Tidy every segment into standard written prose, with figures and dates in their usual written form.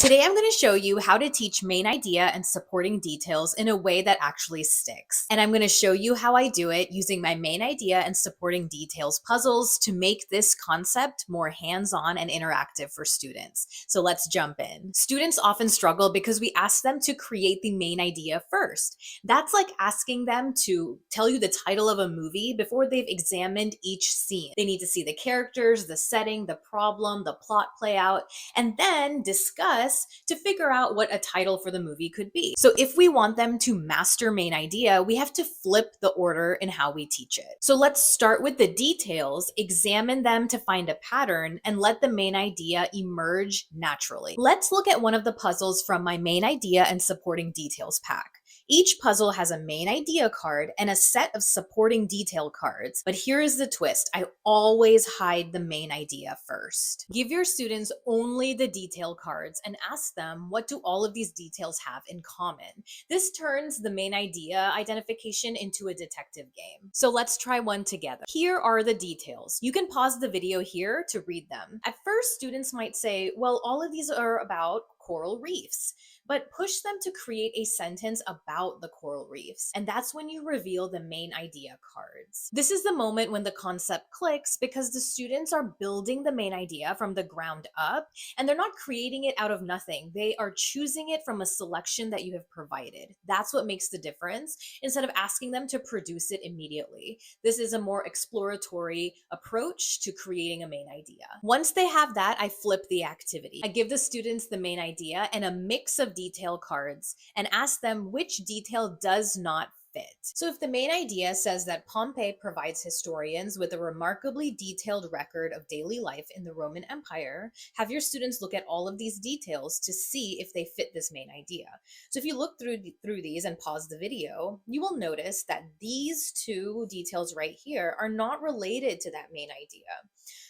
Today I'm going to show you how to teach main idea and supporting details in a way that actually sticks. And I'm going to show you how I do it using my main idea and supporting details puzzles to make this concept more hands-on and interactive for students. So let's jump in. Students often struggle because we ask them to create the main idea first. That's like asking them to tell you the title of a movie before they've examined each scene. They need to see the characters, the setting, the problem, the plot play out, and then discuss to figure out what a title for the movie could be. So if we want them to master main idea, we have to flip the order in how we teach it. So let's start with the details, examine them to find a pattern, and let the main idea emerge naturally. Let's look at one of the puzzles from my main idea and supporting details pack. Each puzzle has a main idea card and a set of supporting detail cards. But here is the twist. I always hide the main idea first. Give your students only the detail cards and ask them, what do all of these details have in common? This turns the main idea identification into a detective game. So let's try one together. Here are the details. You can pause the video here to read them. At first, students might say, well, all of these are about coral reefs, but push them to create a sentence about the coral reefs. And that's when you reveal the main idea cards. This is the moment when the concept clicks because the students are building the main idea from the ground up, and they're not creating it out of nothing. They are choosing it from a selection that you have provided. That's what makes the difference instead of asking them to produce it immediately. This is a more exploratory approach to creating a main idea. Once they have that, I flip the activity. I give the students the main idea and a mix of detail cards and ask them which detail does not fit. So if the main idea says that Pompeii provides historians with a remarkably detailed record of daily life in the Roman Empire, have your students look at all of these details to see if they fit this main idea. So if you look through these and pause the video, you will notice that these two details right here are not related to that main idea.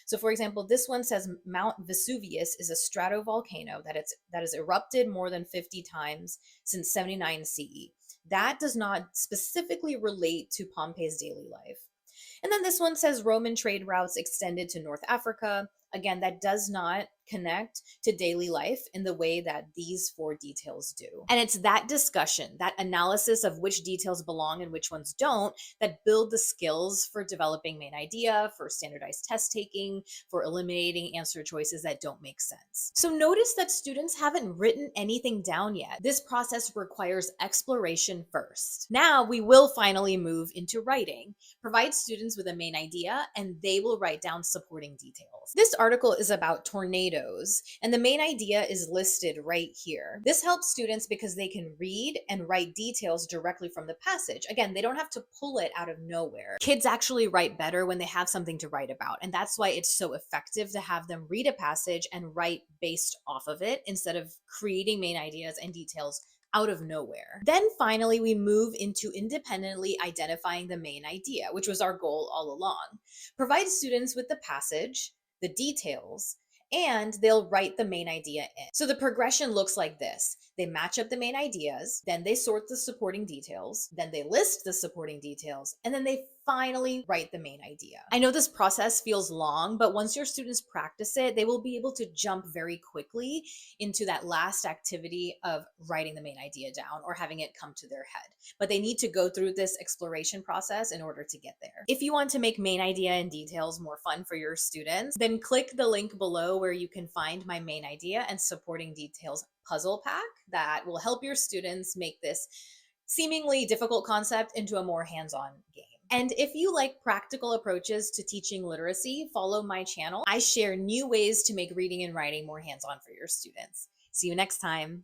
So for example, this one says Mount Vesuvius is a stratovolcano that has erupted more than 50 times since 79 CE. That does not specifically relate to Pompeii's daily life. And then this one says Roman trade routes extended to North Africa. Again, that does not connect to daily life in the way that these four details do. And it's that discussion, that analysis of which details belong and which ones don't, that build the skills for developing main idea, for standardized test taking, for eliminating answer choices that don't make sense. So notice that students haven't written anything down yet. This process requires exploration first. Now we will finally move into writing. Provide students with a main idea and they will write down supporting details. This article is about tornadoes, and the main idea is listed right here. This helps students because they can read and write details directly from the passage. Again, they don't have to pull it out of nowhere. Kids actually write better when they have something to write about, and that's why it's so effective to have them read a passage and write based off of it instead of creating main ideas and details out of nowhere. Then finally, we move into independently identifying the main idea, which was our goal all along. Provide students with the passage, the details, and they'll write the main idea in. So the progression looks like this. They match up the main ideas, then they sort the supporting details, then they list the supporting details, and then they finally write the main idea. I know this process feels long, but once your students practice it, they will be able to jump very quickly into that last activity of writing the main idea down or having it come to their head. But they need to go through this exploration process in order to get there. If you want to make main idea and details more fun for your students, then click the link below where you can find my main idea and supporting details puzzle pack that will help your students make this seemingly difficult concept into a more hands-on game. And if you like practical approaches to teaching literacy, follow my channel. I share new ways to make reading and writing more hands-on for your students. See you next time.